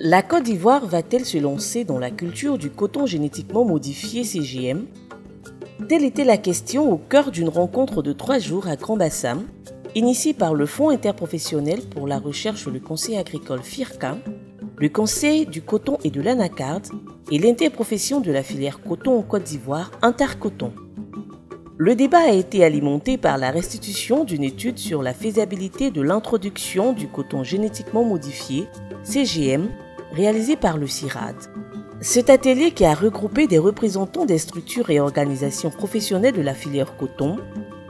La Côte d'Ivoire va-t-elle se lancer dans la culture du coton génétiquement modifié CGM? Telle était la question au cœur d'une rencontre de 3 jours à Grand-Bassam, initiée par le Fonds interprofessionnel pour la recherche et le conseil agricole FIRCA, le Conseil du coton et de l'anacarde et l'interprofession de la filière coton en Côte d'Ivoire, Intercoton. Le débat a été alimenté par la restitution d'une étude sur la faisabilité de l'introduction du coton génétiquement modifié, CGM, réalisée par le CIRAD. Cet atelier, qui a regroupé des représentants des structures et organisations professionnelles de la filière coton,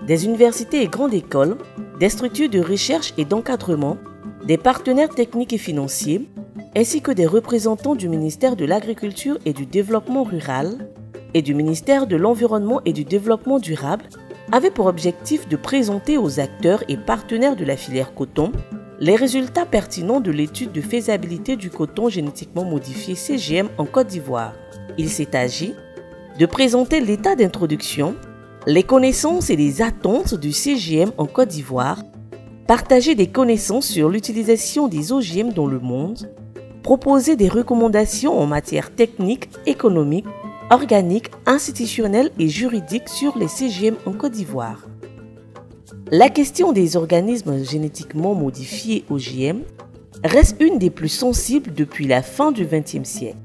des universités et grandes écoles, des structures de recherche et d'encadrement, des partenaires techniques et financiers, ainsi que des représentants du ministère de l'Agriculture et du Développement rural et du ministère de l'Environnement et du Développement durable, avait pour objectif de présenter aux acteurs et partenaires de la filière coton les résultats pertinents de l'étude de faisabilité du coton génétiquement modifié CGM en Côte d'Ivoire. Il s'est agi de présenter l'état d'introduction, les connaissances et les attentes du CGM en Côte d'Ivoire, partager des connaissances sur l'utilisation des OGM dans le monde, proposer des recommandations en matière technique, économique, organique, institutionnelle et juridique sur les CGM en Côte d'Ivoire. La question des organismes génétiquement modifiés OGM reste une des plus sensibles depuis la fin du XXe siècle.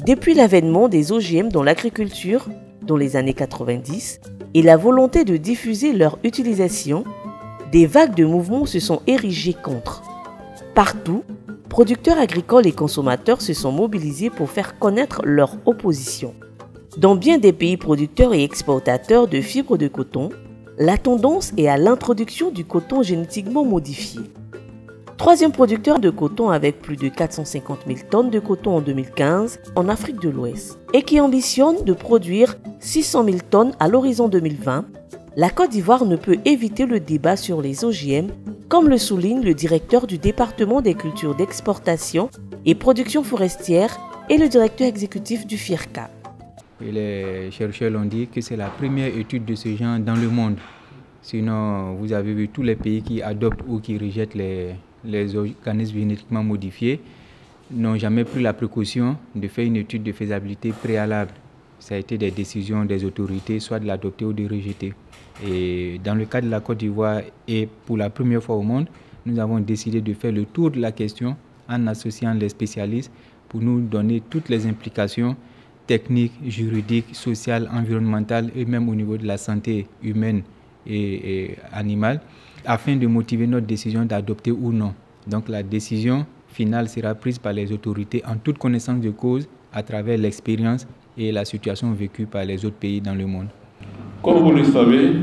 Depuis l'avènement des OGM dans l'agriculture dans les années 90 et la volonté de diffuser leur utilisation, des vagues de mouvements se sont érigées contre. Partout, producteurs agricoles et consommateurs se sont mobilisés pour faire connaître leur opposition. Dans bien des pays producteurs et exportateurs de fibres de coton, la tendance est à l'introduction du coton génétiquement modifié. Troisième producteur de coton avec plus de 450 000 tonnes de coton en 2015 en Afrique de l'Ouest et qui ambitionne de produire 600 000 tonnes à l'horizon 2020, la Côte d'Ivoire ne peut éviter le débat sur les OGM, comme le souligne le directeur du département des cultures d'exportation et production forestière et le directeur exécutif du FIRCA. Et les chercheurs l'ont dit que c'est la première étude de ce genre dans le monde. Sinon, vous avez vu tous les pays qui adoptent ou qui rejettent les organismes génétiquement modifiés n'ont jamais pris la précaution de faire une étude de faisabilité préalable. Ça a été des décisions des autorités, soit de l'adopter ou de rejeter. Et dans le cas de la Côte d'Ivoire, et pour la première fois au monde, nous avons décidé de faire le tour de la question en associant les spécialistes pour nous donner toutes les implications techniques, juridiques, sociales, environnementales et même au niveau de la santé humaine et animale, afin de motiver notre décision d'adopter ou non. Donc la décision finale sera prise par les autorités en toute connaissance de cause à travers l'expérience et la situation vécue par les autres pays dans le monde. Comme vous le savez,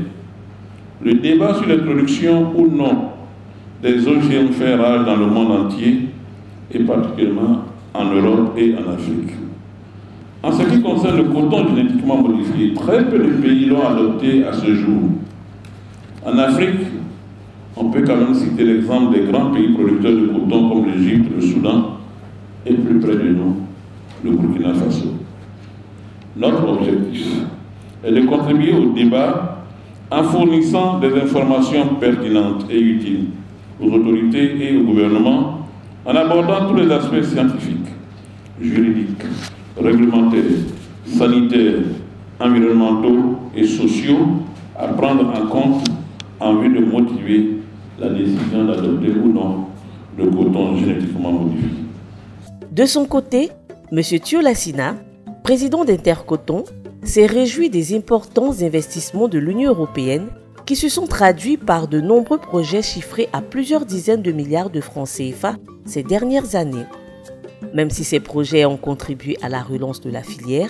le débat sur l'introduction ou non des OGM fait rage dans le monde entier et particulièrement en Europe et en Afrique. En ce qui concerne le coton génétiquement modifié, très peu de pays l'ont adopté à ce jour. En Afrique, on peut quand même citer l'exemple des grands pays producteurs de coton comme l'Égypte, le Soudan et plus près de nous, le Burkina Faso. Notre objectif est de contribuer au débat en fournissant des informations pertinentes et utiles aux autorités et au gouvernement, en abordant tous les aspects scientifiques, juridiques, réglementaires, sanitaires, environnementaux et sociaux à prendre en compte en vue de motiver la décision d'adopter ou non le coton génétiquement modifié. De son côté, M. Thio Lassina, président d'Intercoton, s'est réjoui des importants investissements de l'Union européenne qui se sont traduits par de nombreux projets chiffrés à plusieurs dizaines de milliards de francs CFA ces dernières années. Même si ces projets ont contribué à la relance de la filière,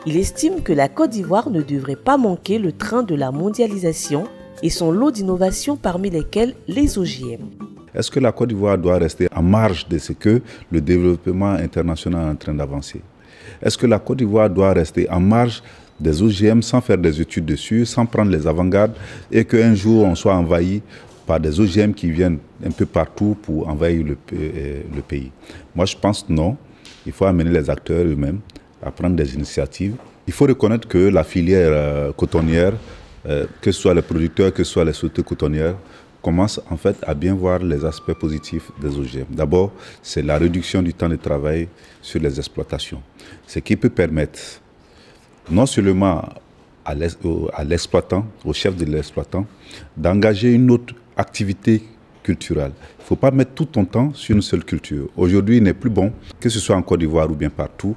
il estime que la Côte d'Ivoire ne devrait pas manquer le train de la mondialisation et son lot d'innovations parmi lesquelles les OGM. Est-ce que la Côte d'Ivoire doit rester en marge de ce que le développement international est en train d'avancer? Est-ce que la Côte d'Ivoire doit rester en marge des OGM sans faire des études dessus, sans prendre les avant-gardes et qu'un jour on soit envahi par des OGM qui viennent un peu partout pour envahir le pays? Moi je pense non, il faut amener les acteurs eux-mêmes à prendre des initiatives. Il faut reconnaître que la filière cotonnière, que ce soit les producteurs, que ce soit les sociétés cotonnières, commence en fait à bien voir les aspects positifs des OGM. D'abord, c'est la réduction du temps de travail sur les exploitations, ce qui peut permettre non seulement à l'exploitant, au chef de l'exploitant, d'engager une autre activité culturelle. Il ne faut pas mettre tout ton temps sur une seule culture. Aujourd'hui, il n'est plus bon, que ce soit en Côte d'Ivoire ou bien partout,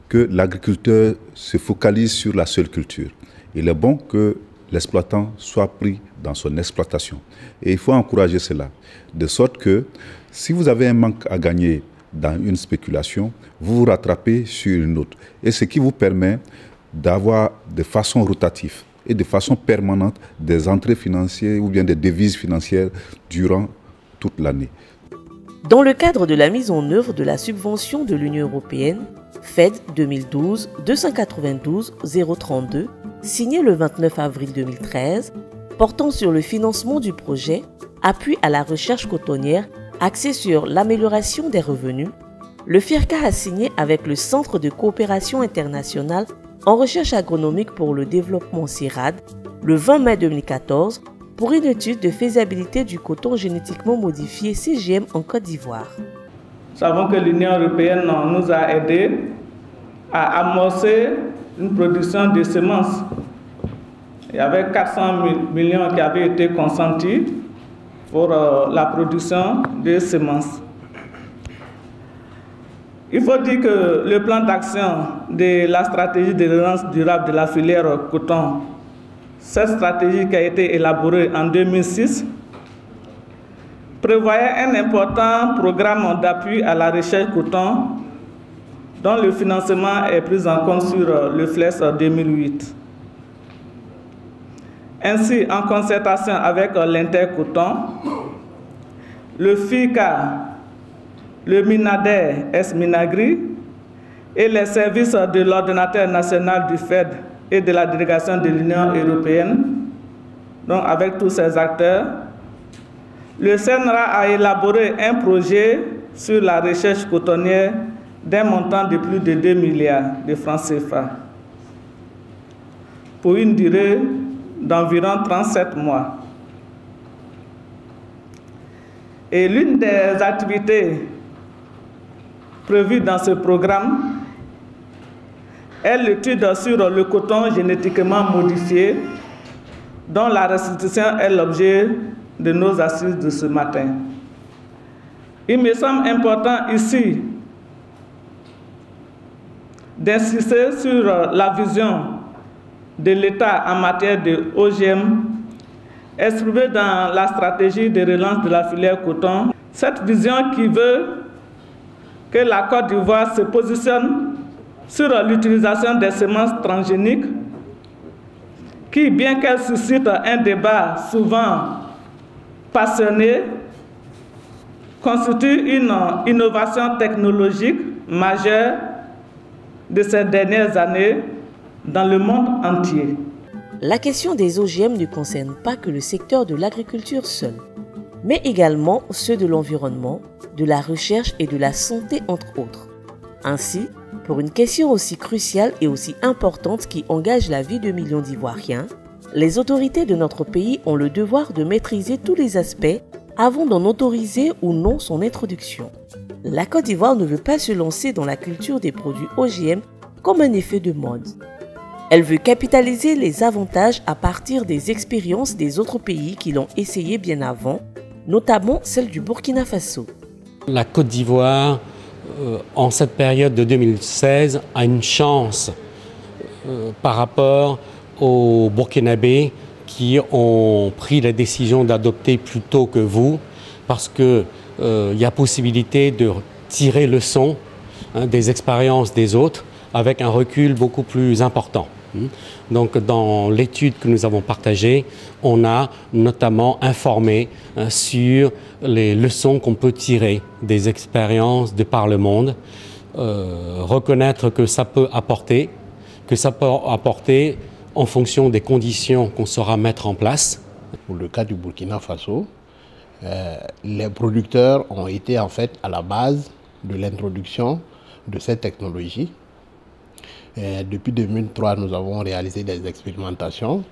que l'agriculteur se focalise sur la seule culture. Il est bon que l'exploitant soit pris dans son exploitation. Et il faut encourager cela, de sorte que si vous avez un manque à gagner dans une spéculation, vous vous rattrapez sur une autre. Et ce qui vous permet d'avoir de façon rotative et de façon permanente des entrées financières ou bien des devises financières durant toute l'année. Dans le cadre de la mise en œuvre de la subvention de l'Union européenne, FED 2012-292-032, signé le 29 avril 2013, portant sur le financement du projet Appui à la recherche cotonnière axé sur l'amélioration des revenus, le FIRCA a signé avec le Centre de coopération internationale en recherche agronomique pour le développement CIRAD le 20 mai 2014 pour une étude de faisabilité du coton génétiquement modifié CGM en Côte d'Ivoire. Nous savons que l'Union européenne nous a aidés à amorcer une production de semences. Il y avait 400 millions qui avaient été consentis pour la production de semences. Il faut dire que le plan d'action de la stratégie de relance durable de la filière coton, cette stratégie qui a été élaborée en 2006, prévoyait un important programme d'appui à la recherche coton dont le financement est pris en compte sur le FLEX 2008. Ainsi, en concertation avec l'Intercoton, le FIRCA, le MINADER ex-Minagri et les services de l'ordonnateur national du FED et de la délégation de l'Union européenne, donc avec tous ces acteurs, le CNRA a élaboré un projet sur la recherche cotonnière d'un montant de plus de 2 milliards de francs CFA pour une durée d'environ 37 mois. Et l'une des activités prévues dans ce programme est l'étude sur le coton génétiquement modifié, dont la restitution est l'objet de nos assises de ce matin. Il me semble important ici d'insister sur la vision de l'État en matière de OGM exprimée dans la stratégie de relance de la filière coton. Cette vision qui veut que la Côte d'Ivoire se positionne sur l'utilisation des semences transgéniques qui, bien qu'elle suscite un débat souvent passionné, constitue une innovation technologique majeure de ces dernières années dans le monde entier. La question des OGM ne concerne pas que le secteur de l'agriculture seul, mais également ceux de l'environnement, de la recherche et de la santé entre autres. Ainsi, pour une question aussi cruciale et aussi importante qui engage la vie de millions d'Ivoiriens, les autorités de notre pays ont le devoir de maîtriser tous les aspects avant d'en autoriser ou non son introduction. La Côte d'Ivoire ne veut pas se lancer dans la culture des produits OGM comme un effet de mode. Elle veut capitaliser les avantages à partir des expériences des autres pays qui l'ont essayé bien avant, notamment celle du Burkina Faso. La Côte d'Ivoire, en cette période de 2016, a une chance par rapport aux Burkinabés qui ont pris la décision d'adopter plus tôt que vous, parce qu'il y a possibilité de tirer leçon des expériences des autres avec un recul beaucoup plus important. Donc dans l'étude que nous avons partagée, on a notamment informé sur les leçons qu'on peut tirer des expériences de par le monde, reconnaître que ça peut apporter en fonction des conditions qu'on saura mettre en place. Pour le cas du Burkina Faso, les producteurs ont été en fait à la base de l'introduction de cette technologie. Depuis 2003, nous avons réalisé des expérimentations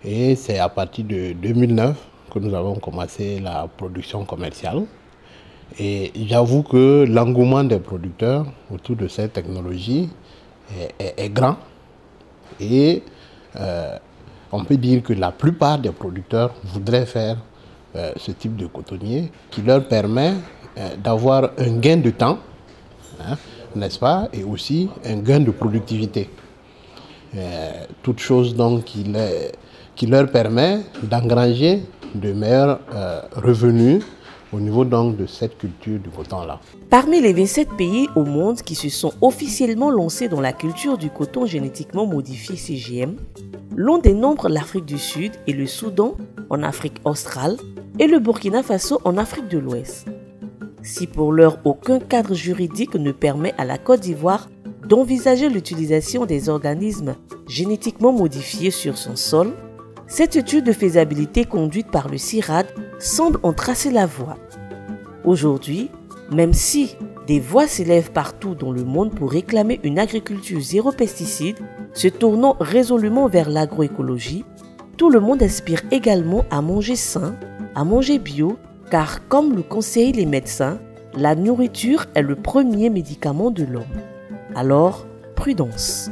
et c'est à partir de 2009 que nous avons commencé la production commerciale. Et j'avoue que l'engouement des producteurs autour de cette technologie est grand. Et on peut dire que la plupart des producteurs voudraient faire ce type de cotonnier qui leur permet d'avoir un gain de temps, hein, n'est-ce pas, et aussi un gain de productivité. Toute chose donc qui leur permet d'engranger de meilleurs revenus au niveau donc de cette culture du coton-là. Parmi les 27 pays au monde qui se sont officiellement lancés dans la culture du coton génétiquement modifié CGM, l'on dénombre l'Afrique du Sud et le Soudan en Afrique australe et le Burkina Faso en Afrique de l'Ouest. Si pour l'heure aucun cadre juridique ne permet à la Côte d'Ivoire d'envisager l'utilisation des organismes génétiquement modifiés sur son sol, cette étude de faisabilité conduite par le CIRAD semble en tracer la voie. Aujourd'hui, même si des voix s'élèvent partout dans le monde pour réclamer une agriculture zéro pesticide, se tournant résolument vers l'agroécologie, tout le monde aspire également à manger sain, à manger bio, car comme le conseillent les médecins, la nourriture est le premier médicament de l'homme. Alors, prudence.